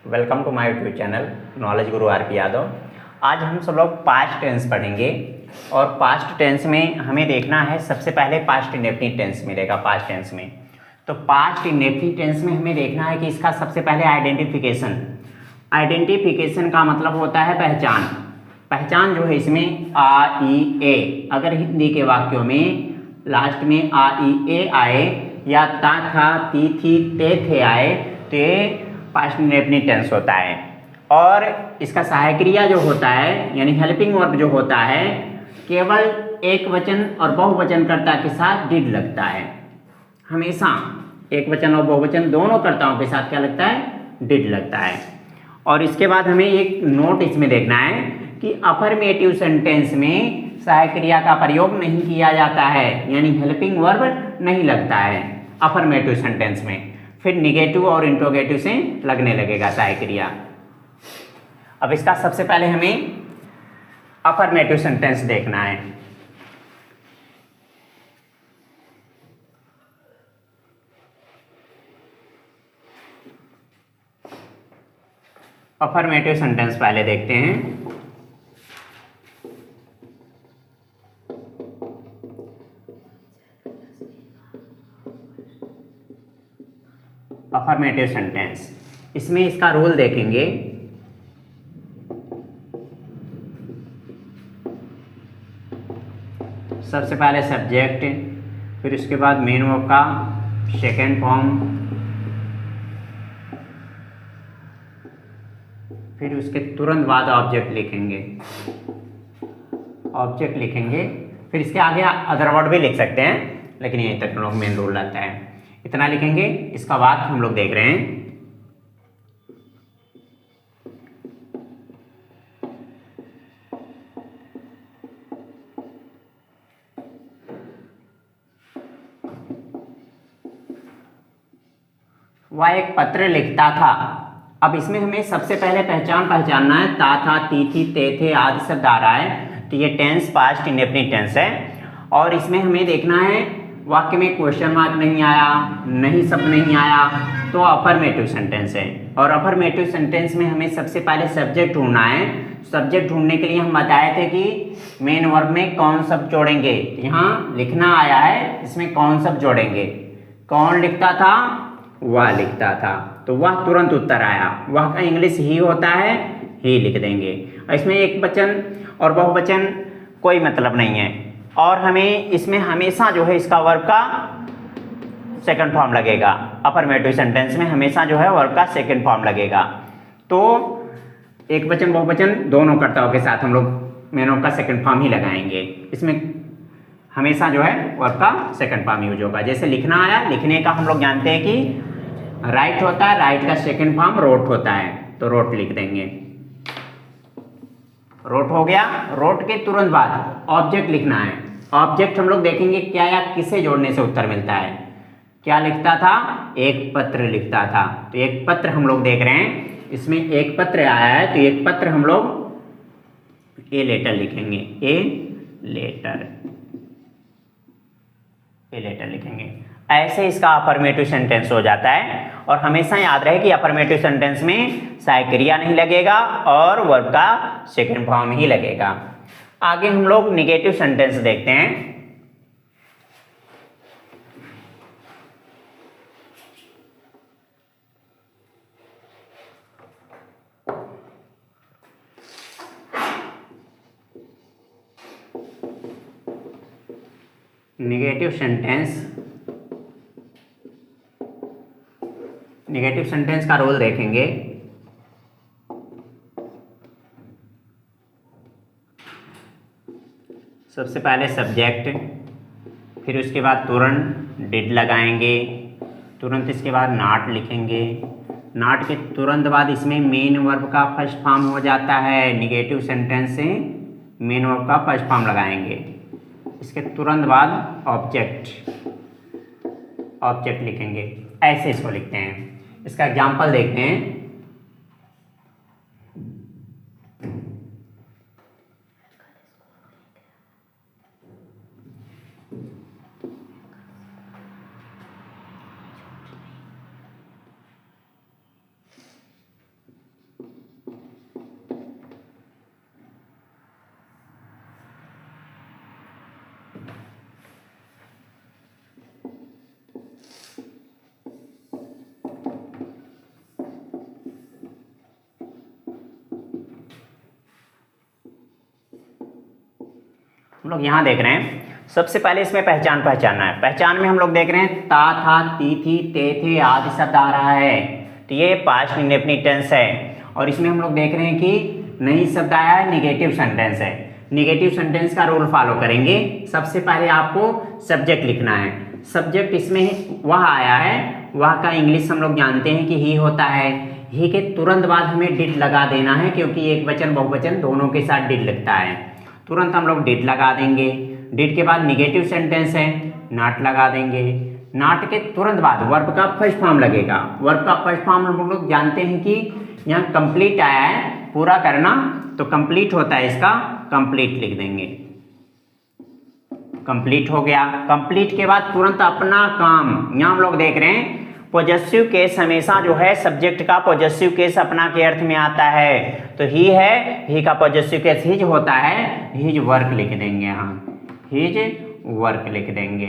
Welcome to my YouTube channel knowledge Guru R P. Yadav. आज हम सब लोग पास्ट टेंस पढ़ेंगे और पास्ट टेंस में हमें देखना है सबसे पहले पास्ट इंडेफिनिट टेंस मिलेगा पास्ट टेंस में। तो पास्ट इंडेफिनिट टेंस में हमें देखना है कि इसका सबसे पहले आइडेंटिफिकेशन का मतलब होता है पहचान जो है इसमें आ ई ए। अगर हिंदी के वाक्यों में लास्ट में आ ई ए आए या ता था ती थी ते थे आए तो ये पास्ट इंडेफिनिट टेंस होता है। और इसका सहायक क्रिया जो होता है यानी हेल्पिंग वर्ब जो होता है केवल एक वचन और बहुवचन कर्ता के साथ डिड लगता है। हमेशा एक वचन और बहुवचन दोनों कर्ताओं के साथ क्या लगता है, डिड लगता है। और इसके बाद हमें एक नोट इसमें देखना है कि अफर्मेटिव सेंटेंस में सहायक क्रिया का प्रयोग नहीं किया जाता है यानी हेल्पिंग वर्ब नहीं लगता है अफर्मेटिव सेंटेंस में। फिर निगेटिव और इंट्रोगेटिव से लगने लगेगा सहायक क्रिया। अब इसका सबसे पहले हमें अफर्मेटिव सेंटेंस देखना है। अफर्मेटिव सेंटेंस पहले देखते हैं। अफर्मेटिव सेंटेंस इसमें इसका रूल देखेंगे। सबसे पहले सब्जेक्ट, फिर उसके बाद मेन वर्ब का सेकेंड फॉर्म, फिर उसके तुरंत बाद ऑब्जेक्ट लिखेंगे। फिर इसके आगे अदर वर्ड भी लिख सकते हैं लेकिन यहीं तक हम लोग मेन रूल रहता है, इतना लिखेंगे। इसका बाद हम लोग देख रहे हैं वह एक पत्र लिखता था। अब इसमें हमें सबसे पहले पहचानना है। ता था ती थी ते थे आदि शब्द आ रहा है तो ये टेंस पास्ट इंडेफिनिट टेंस है। और इसमें हमें देखना है वाक्य में क्वेश्चन मार्क नहीं आया, नहीं शब्द नहीं आया तो अफर्मेटिव सेंटेंस है। और अफर्मेटिव सेंटेंस में हमें सबसे पहले सब्जेक्ट ढूंढना है। सब्जेक्ट ढूंढने के लिए हम बताए थे कि मेन वर्ब में कौन शब्द जोड़ेंगे। यहाँ लिखना आया है, इसमें कौन शब्द जोड़ेंगे। कौन लिखता था, वह लिखता था, तो वह तुरंत उत्तर आया। वह का इंग्लिश ही होता है, ही लिख देंगे। इसमें एक वचन और बहुवचन कोई मतलब नहीं है। और हमें इसमें हमेशा जो है इसका वर्ब का सेकंड फॉर्म लगेगा। अफर्मेटिव सेंटेंस में हमेशा जो है वर्ब का सेकंड फॉर्म लगेगा। तो एक वचन बहुवचन दोनों कर्ताओं के साथ हम लोग मेन वर्ब का सेकंड फॉर्म ही लगाएंगे। इसमें हमेशा जो है वर्ब का सेकंड फॉर्म यूज होगा। जैसे लिखना आया, लिखने का हम लोग जानते हैं कि राइट होता है, राइट का सेकंड फॉर्म रोट होता है तो रोट लिख देंगे। रोट हो गया। रोट के तुरंत बाद ऑब्जेक्ट लिखना है। ऑब्जेक्ट हम लोग देखेंगे क्या या किसे जोड़ने से उत्तर मिलता है। क्या लिखता था, एक पत्र लिखता था, तो एक पत्र हम लोग देख रहे हैं। इसमें एक पत्र आया है तो एक पत्र हम लोग ए लेटर लिखेंगे। ए लेटर लिखेंगे। ऐसे इसका अफर्मेटिव सेंटेंस हो जाता है। और हमेशा याद रहे कि अफर्मेटिव सेंटेंस में सहायक क्रिया नहीं लगेगा और वर्ब का सेकंड फॉर्म ही लगेगा। आगे हम लोग निगेटिव सेंटेंस देखते हैं। निगेटिव सेंटेंस का रोल देखेंगे। सबसे पहले सब्जेक्ट, फिर उसके बाद तुरंत डिड लगाएंगे, तुरंत इसके बाद नॉट लिखेंगे। नॉट के तुरंत बाद इसमें मेन वर्ब का फर्स्ट फॉर्म हो जाता है। निगेटिव सेंटेंस से मेन वर्ब का फर्स्ट फॉर्म लगाएंगे। इसके तुरंत बाद ऑब्जेक्ट लिखेंगे। ऐसे इसको लिखते हैं। इसका एग्जाम्पल देखते हैं। हम लोग यहाँ देख रहे हैं, सबसे पहले इसमें पहचान पहचानना है। पहचान में हम लोग देख रहे हैं ता था ती थी ते थे आदि शब्द आ रहा है, तो ये पास्ट इंडेफिनिट टेंस है। और इसमें हम लोग देख रहे हैं कि नहीं शब्द आया है, निगेटिव सेंटेंस है। निगेटिव सेंटेंस का रूल फॉलो करेंगे। सबसे पहले आपको सब्जेक्ट लिखना है। सब्जेक्ट इसमें वह आया है, वह का इंग्लिश हम लोग जानते हैं कि ही होता है। ही के तुरंत बाद हमें डिड लगा देना है, क्योंकि एक वचन बहुवचन दोनों के साथ डिड लगता है। तुरंत हम लोग डिड लगा देंगे। डिड के बाद निगेटिव सेंटेंस है, नॉट लगा देंगे। नॉट के तुरंत बाद वर्ब का फर्स्ट फॉर्म लगेगा। वर्ब का फर्स्ट फॉर्म हम लोग जानते हैं कि यहाँ कंप्लीट आया है, पूरा करना, तो कंप्लीट होता है, इसका कंप्लीट लिख देंगे। कंप्लीट हो गया। कंप्लीट के बाद तुरंत अपना काम, यहाँ हम लोग देख रहे हैं पॉजेसिव केस हमेशा जो है सब्जेक्ट का पॉजेसिव केस अपना के अर्थ में आता है। तो ही है, ही का पॉजेसिव केस हिज होता है, हिज वर्क लिख देंगे, हम हिज वर्क लिख देंगे।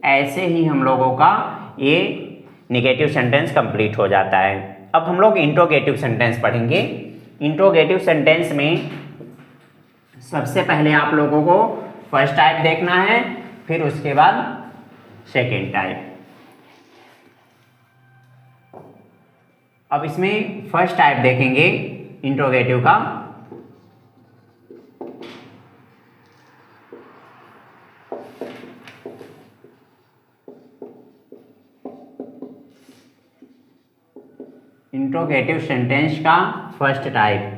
ऐसे ही हम लोगों का ये निगेटिव सेंटेंस कंप्लीट हो जाता है। अब हम लोग इंट्रोगेटिव सेंटेंस पढ़ेंगे। इंट्रोगेटिव सेंटेंस में सबसे पहले आप लोगों को फर्स्ट टाइप देखना है, फिर उसके बाद सेकेंड टाइप। अब इसमें फर्स्ट टाइप देखेंगे इंट्रोगेटिव का। इंट्रोगेटिव सेंटेंस का फर्स्ट टाइप,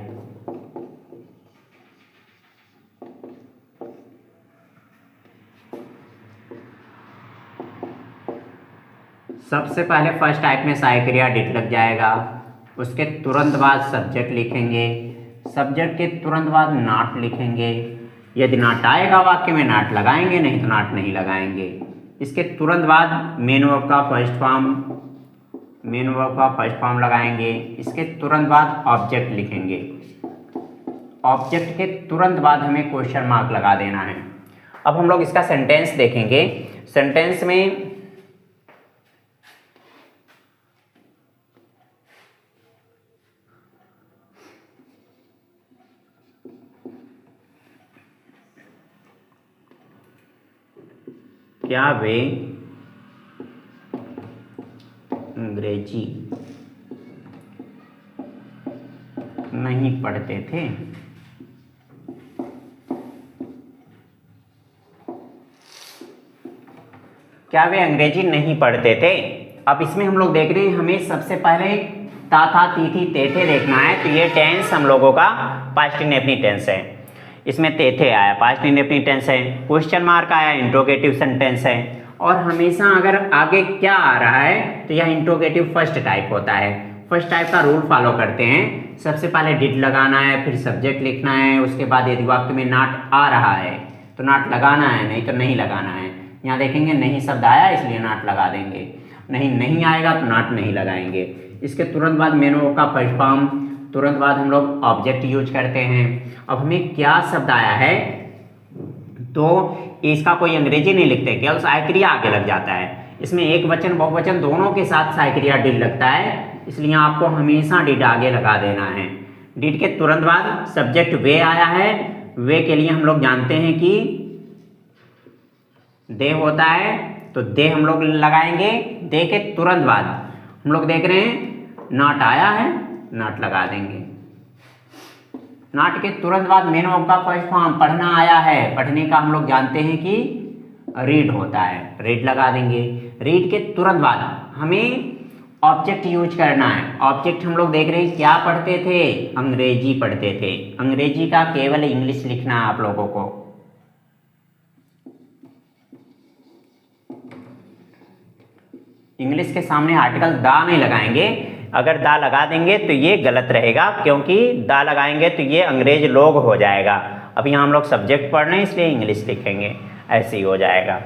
सबसे पहले फर्स्ट टाइप में सहायक क्रिया डिड लग जाएगा। उसके तुरंत बाद सब्जेक्ट लिखेंगे। सब्जेक्ट के तुरंत बाद नॉट लिखेंगे। यदि नॉट आएगा वाक्य में नॉट लगाएंगे, नहीं तो नॉट नहीं लगाएंगे। इसके तुरंत बाद मेन वर्ब का फर्स्ट फॉर्म लगाएंगे। इसके तुरंत बाद ऑब्जेक्ट लिखेंगे। ऑब्जेक्ट के तुरंत बाद हमें क्वेश्चन मार्क लगा देना है। अब हम लोग इसका सेंटेंस देखेंगे। सेंटेंस में क्या वे अंग्रेजी नहीं पढ़ते थे? क्या वे अंग्रेजी नहीं पढ़ते थे? अब इसमें हम लोग देख रहे हैं, हमें सबसे पहले ता था ती थी ते थे देखना है। तो ये टेंस हम लोगों का पास्ट इंडेफिनिट टेंस है। इसमें ते थे आया, पास्ट इंडेफिनिट टेंस है। क्वेश्चन मार्क आया, इंट्रोगेटिव सेंटेंस है। और हमेशा अगर आगे क्या आ रहा है तो यह इंट्रोगेटिव फर्स्ट टाइप होता है। फर्स्ट टाइप का रूल फॉलो करते हैं। सबसे पहले डिड लगाना है, फिर सब्जेक्ट लिखना है। उसके बाद यदि वाक्य में नॉट आ रहा है तो नॉट लगाना है, नहीं तो नहीं लगाना है। यहाँ देखेंगे नहीं शब्द आया इसलिए नॉट लगा देंगे, नहीं आएगा तो नॉट नहीं लगाएंगे। इसके तुरंत बाद मेन वर्ब का फर्स्ट फॉर्म, तुरंत बाद हम लोग ऑब्जेक्ट यूज करते हैं। अब हमें क्या शब्द आया है तो इसका कोई अंग्रेजी नहीं लिखते, केवल सहायक क्रिया आगे लग जाता है। इसमें एक वचन बहुवचन दोनों के साथ सहायक क्रिया डिड लगता है, इसलिए आपको हमेशा डिड आगे लगा देना है। डिड के तुरंत बाद सब्जेक्ट वे आया है। वे के लिए हम लोग जानते हैं कि दे होता है, तो दे हम लोग लगाएंगे। दे के तुरंत बाद हम लोग देख रहे हैं नॉट आया है, नॉट लगा देंगे। नॉट के तुरंत बाद मेन वर्ब का फर्स्ट फॉर्म पढ़ना आया है। पढ़ने का हम लोग जानते हैं कि रीड होता है, रीड लगा देंगे। रीड के तुरंत बाद हमें ऑब्जेक्ट यूज करना है। ऑब्जेक्ट हम लोग देख रहे हैं क्या पढ़ते थे, अंग्रेजी पढ़ते थे। अंग्रेजी का केवल इंग्लिश लिखना है आप लोगों को। इंग्लिश के सामने आर्टिकल दा नहीं लगाएंगे। अगर दा लगा देंगे तो ये गलत रहेगा, क्योंकि दा लगाएंगे तो ये अंग्रेज लोग हो जाएगा। अब यहाँ हम लोग सब्जेक्ट पढ़ रहे हैं इसलिए इंग्लिश लिखेंगे, ऐसे ही हो जाएगा।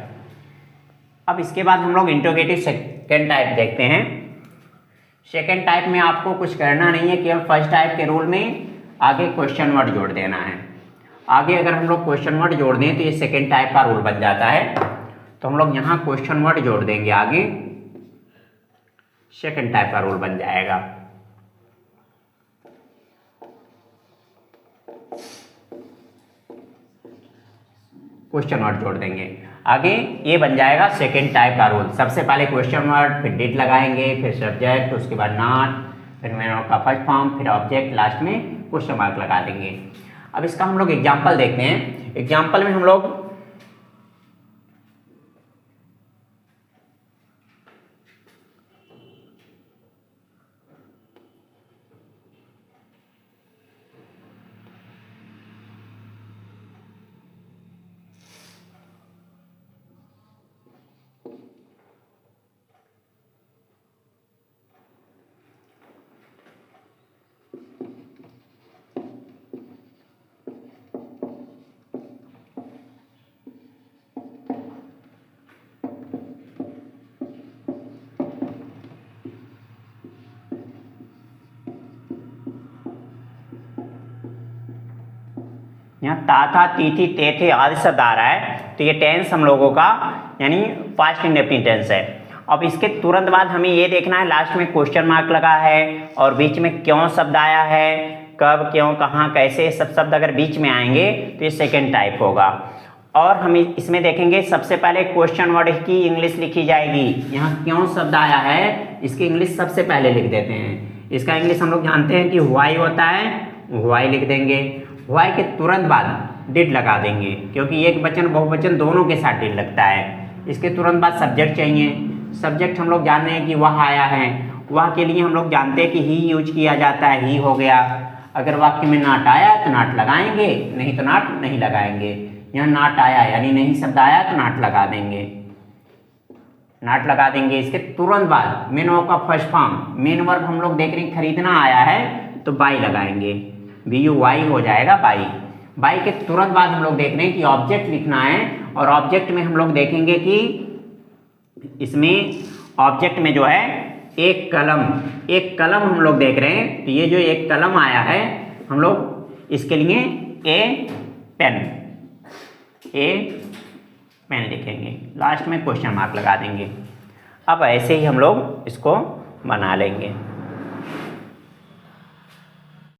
अब इसके बाद हम लोग इंट्रोगेटिव सेकेंड टाइप देखते हैं। सेकेंड टाइप में आपको कुछ करना नहीं है, केवल फर्स्ट टाइप के रूल में आगे क्वेश्चन वर्ड जोड़ देना है। आगे अगर हम लोग क्वेश्चन वर्ड जोड़ दें तो ये सेकेंड टाइप का रूल बन जाता है। तो हम लोग यहाँ क्वेश्चन वर्ड जोड़ देंगे, आगे सेकेंड टाइप का रूल बन जाएगा। क्वेश्चन वर्ड जोड़ देंगे। आगे ये बन जाएगा सेकेंड टाइप का रूल। सबसे पहले क्वेश्चन वर्ड, फिर डिड लगाएंगे, फिर सब्जेक्ट, उसके बाद नॉट, फिर मेन वर्ब का फर्स्ट फॉर्म, फिर ऑब्जेक्ट, लास्ट में क्वेश्चन मार्क लगा देंगे। अब इसका हम लोग एग्जाम्पल देखते हैं। एग्जाम्पल में हम लोग यहाँ ता था, ती थी, ते थे आदि शब्द आ रहा है, तो ये टेंस हम लोगों का यानी पास्ट इंडेफिनिट टेंस है। अब इसके तुरंत बाद हमें ये देखना है लास्ट में क्वेश्चन मार्क लगा है और बीच में क्यों शब्द आया है, कब, क्यों, कहाँ, कैसे, सब शब्द अगर बीच में आएंगे तो ये सेकेंड टाइप होगा। और हम इसमें देखेंगे सबसे पहले क्वेश्चन वर्ड की इंग्लिश लिखी जाएगी। यहाँ क्यों शब्द आया है, इसकी इंग्लिश सबसे पहले लिख देते हैं। इसका इंग्लिश हम लोग जानते हैं कि व्हाई होता है, व्हाई लिख देंगे। व्हाई के तुरंत बाद डिड लगा देंगे, क्योंकि एक वचन बहुवचन दोनों के साथ डिड लगता है। इसके तुरंत बाद सब्जेक्ट चाहिए। सब्जेक्ट हम लोग जान रहे हैं कि वह आया है, वह के लिए हम लोग जानते हैं कि ही यूज किया जाता है, ही हो गया। अगर वाक्य में नाट आया तो नाट लगाएंगे, नहीं तो नाट नहीं लगाएंगे। यहाँ नाट आया यानी नहीं शब्द आया तो नाट लगा देंगे, नाट लगा देंगे। इसके तुरंत बाद मेन वर्ब का फर्स्ट फॉर्म, मेन वर्ब हम लोग देख रहे हैं खरीदना आया है तो बाई लगाएंगे, BUY हो जाएगा बाई। बाई के तुरंत बाद हम लोग देख रहे हैं कि ऑब्जेक्ट लिखना है और ऑब्जेक्ट में हम लोग देखेंगे कि इसमें ऑब्जेक्ट में जो है एक कलम हम लोग देख रहे हैं। तो ये जो एक कलम आया है हम लोग इसके लिए ए पेन लिखेंगे, लास्ट में क्वेश्चन मार्क लगा देंगे। अब ऐसे ही हम लोग इसको बना लेंगे।